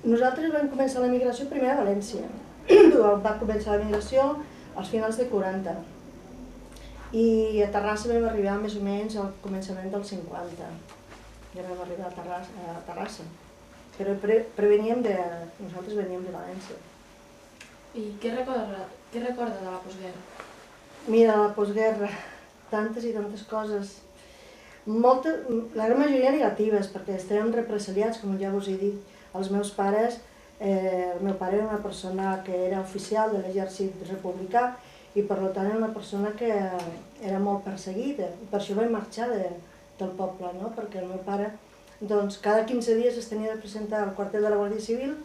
Nosaltres vam començar la migració primer a València. Va començar la migració als finals de 40. I a Terrassa vam arribar més o menys al començament dels 50. Ja vam arribar a Terrassa. Però nosaltres veníem de València. I què recorda de la postguerra? Mira, la postguerra, tantes i tantes coses. La gran majoria negatives, perquè estàvem represaliats, com ja us he dit. Els meus pares, el meu pare era una persona que era oficial de l'exèrcit republicà i per tant era una persona que era molt perseguida. Per això vaig marxar del poble, no? Perquè el meu pare cada 15 dies es tenia de presentar al quartel de la Guàrdia Civil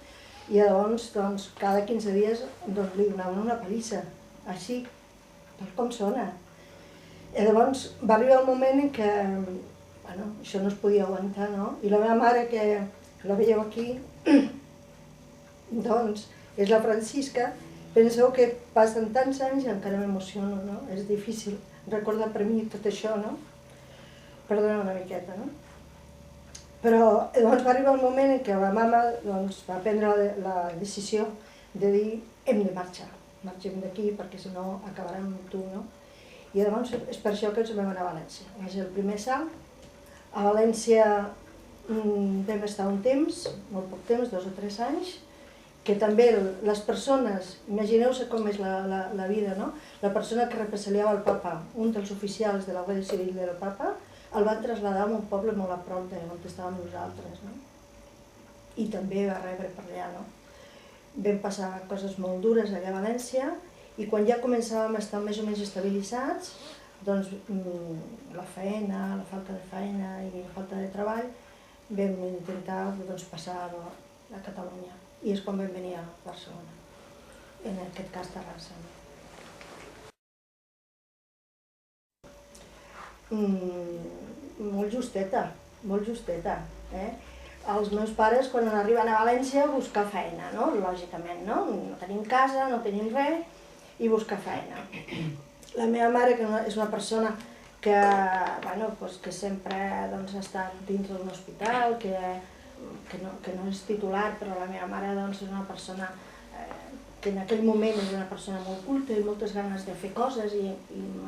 i llavors cada 15 dies li donaven una pallissa, així, tal com sona. I llavors va arribar el moment en què això no es podia aguantar, no? I la meva mare, que la veieu aquí, doncs és la Francisca. Penseu que passen tants anys i encara m'emociono, no? És difícil recordar per mi tot això, no? Perdona una miqueta, no? Però llavors va arribar el moment en què la mama va prendre la decisió de dir hem de marxar, marxem d'aquí perquè si no acabarem amb tu, no? I llavors és per això que ens vam anar a València. Va ser el primer salt. A València vam estar un temps, molt poc temps, 2 o 3 anys, que també les persones, imagineu-se com és la vida, no? La persona que represaliava el papa, un dels oficials de la Guàrdia Civil del papa, el van traslladar a un poble molt a prop d'on estàvem nosaltres, no? I també va rebre per allà, no? Vam passar coses molt dures allà a València i quan ja començàvem a estar més o menys estabilitzats, doncs la feina, la falta de feina i la falta de treball, vam intentar passar-ho a Catalunya. I és quan vam venir a Barcelona, en aquest cas Terrassa. Molt justeta, molt justeta. Els meus pares, quan arriben a València, a buscar feina, no? Lògicament, no? No tenim casa, no tenim res, i buscar feina. La meva mare, que és una persona que sempre ha estat dins d'un hospital, que no és titular, però la meva mare és una persona que en aquell moment és una persona molt culta i moltes ganes de fer coses i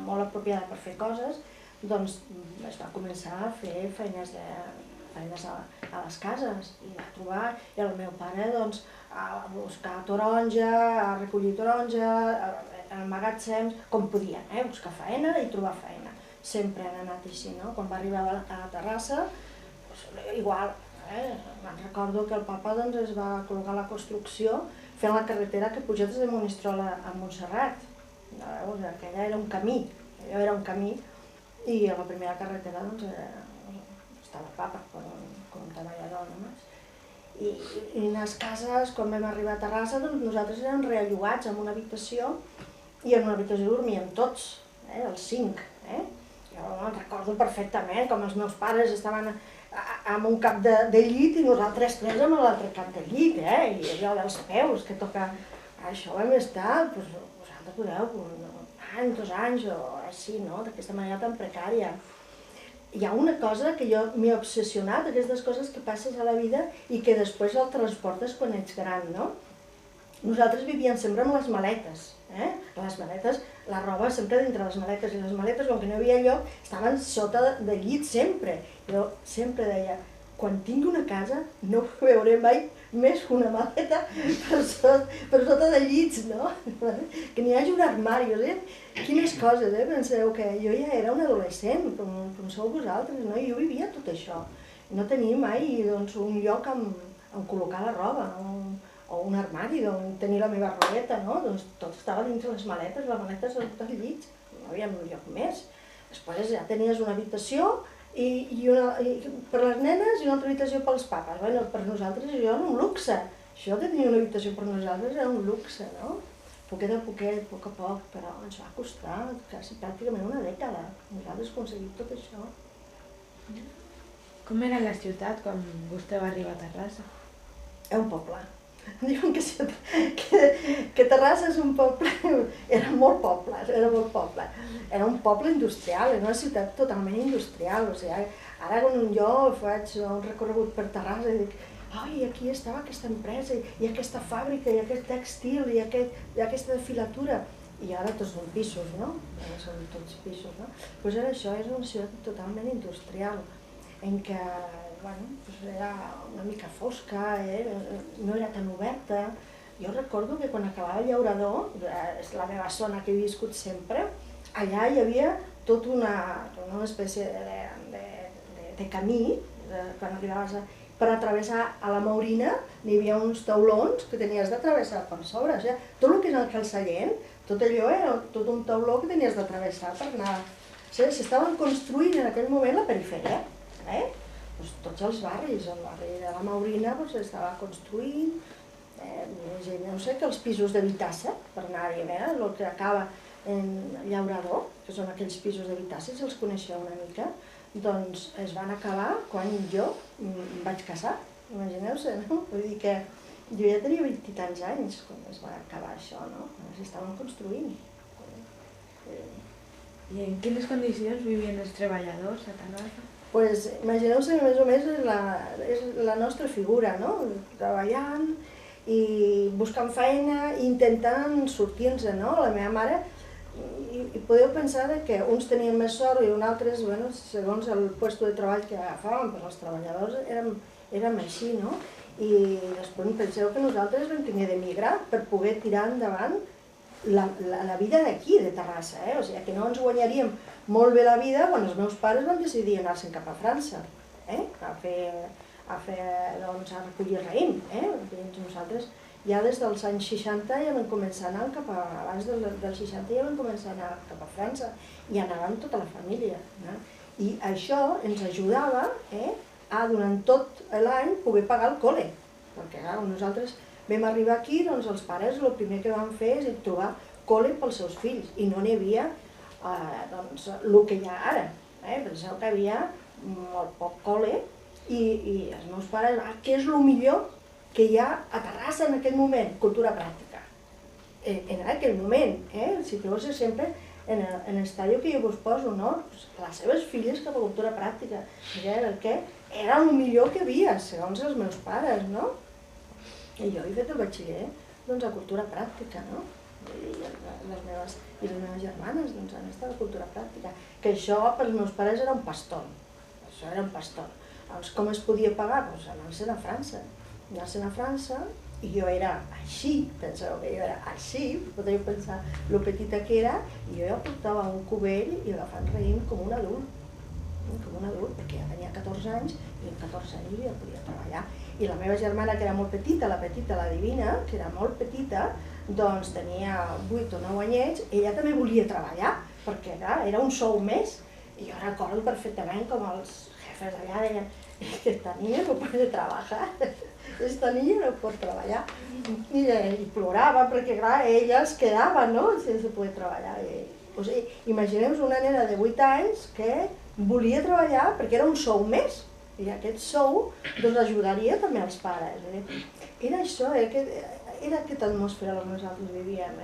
molt apropiada per fer coses, doncs es va començar a fer feines a les cases i a trobar, i el meu pare a buscar taronja, a recollir taronja, en magatzems, com podien, buscar feina i trobar feina. Sempre han anat així, no? Quan va arribar a Terrassa, igual, me'n recordo que el papa es va col·locar la construcció fent la carretera que puja des de Monistrol a Montserrat. Aquella era un camí, i a la primera carretera estava el papa com un treballador només. I en les cases, quan vam arribar a Terrassa, nosaltres érem reallogats en una habitació i en una habitació dormíem tots, els 5. Jo me'n recordo perfectament com els meus pares estaven amb un cap de llit i nosaltres 3 amb l'altre cap de llit, i allò dels peus que toca... Això vam estar, vosaltres podeu, un any, 2 anys o així, no? D'aquesta manera tan precària. Hi ha una cosa que jo m'he obsessionat, aquestes coses que passes a la vida i que després el transportes quan ets gran, no? Nosaltres vivíem sempre amb les maletes, les maletes, la roba sempre dintre les maletes, i les maletes, com que no hi havia lloc, estaven sota del llit sempre. Jo sempre deia, quan tingui una casa no veuré mai més una maleta per sota de llits, no? Que n'hi hagi un armari, quines coses, penseu que jo ja era un adolescent, com sou vosaltres, no? I jo vivia tot això. No tenia mai un lloc on col·locar la roba, o un armari on tenir la meva robeta, no? Doncs tot estava dins les maletes sota els llits, no hi havia un lloc més. Després ja tenies una habitació per les nenes i una altra habitació pels papes. Per nosaltres això era un luxe. Això de tenir una habitació per nosaltres era un luxe, no? Poquet a poquet, a poc, però ens va costar quasi pràcticament una dècada. Nosaltres aconseguim tot això. Com era la ciutat quan vostè va arribar a Terrassa? És un poble. Diuen que Terrassa és un poble, era molt poble. Era un poble industrial, era una ciutat totalment industrial. Ara quan jo faig un recorregut per Terrassa i dic, ai, aquí estava aquesta empresa, i aquesta fàbrica, i aquest textil, i aquesta filatura. I ara tots són pisos, no? Ara són tots pisos, no? Doncs era això, era una ciutat totalment industrial, en què, bueno, era una mica fosca, no era tan oberta. Jo recordo que quan acabava Llaurador, és la meva zona que he viscut sempre, allà hi havia tota una espècie de camí, quan arribaves per atravessar a la Maurina, hi havia uns taulons que tenies d'atravessar per sobre. O sigui, tot el que és el Calçament, tot allò era tot un tauló que tenies d'atravessar per anar. O sigui, s'estaven construint en aquell moment la perifèria. Doncs tots els barris, el barri de la Maurina s'estava construint, no sé, que els pisos de Vitassa, per anar-hi, el que acaba en Llaurador, que són aquells pisos de Vitassa, si els coneixeu una mica, doncs es van acabar quan jo em vaig casar, imagineu-se, no? Vull dir que jo ja tenia 20 i tants anys quan es va acabar això, no? S'estaven construint. I en quines condicions vivien els treballadors a Terrassa? Doncs imagineu-se que més o més és la nostra figura, no? Treballant i buscant feina i intentant sortir-nos, no? La meva mare, i podeu pensar que uns tenien més sort i uns altres, segons el lloc de treball que agafàvem, però els treballadors érem així, no? I després penseu que nosaltres vam tenir d'emigrar per poder tirar endavant la vida d'aquí, de Terrassa, o sigui que no ens guanyaríem molt bé la vida quan els meus pares van decidir anar-se'n cap a França, a recollir raïm. Nosaltres ja des dels anys 60 ja vam començar a anar abans dels 60 ja vam començar a anar cap a França i anàvem tota la família. I això ens ajudava a, durant tot l'any, poder pagar el col·le. Perquè nosaltres vam arribar aquí, doncs els pares el primer que van fer és trobar col·le pels seus fills i no n'hi havia el que hi ha ara. Penseu que hi havia molt poc col·le i els meus pares, què és el millor que hi ha a Terrassa en aquell moment? Cultura pràctica. En aquell moment, situeu-se sempre en el estadi que jo vos poso, no? Les seves filles cap a cultura pràctica, perquè era el millor que hi havia, segons els meus pares, no? I jo he fet el batxiller a cultura pràctica, no? I les meves germanes han estat a cultura pràctica. Que això pels meus pares era un pastor. Això era un pastor. Llavors, com es podia pagar? Doncs anar-se'n a França. Anar-se'n a França, i jo era així, penseu que jo era així, podeu pensar lo petita que era, i jo ja portava un cubell i agafant raïm com un adult, perquè ja tenia 14 anys, i amb 14 anys ja podia treballar. I la meva germana, que era molt petita, la Divina, que era molt petita, doncs tenia 8 o 9 anyets, ella també volia treballar, perquè era un sou més, i jo recordo perfectament com els jefes d'allà deien que esta niña no puede trabajar, esta niña no pot treballar. I plorava perquè, clar, ella es quedava, no?, sense poder treballar. O sigui, imagineu-vos una nena de 8 anys que volia treballar perquè era un sou més, i aquest sou doncs ajudaria també als pares. Era això, era aquesta atmosfera on nosaltres vivíem.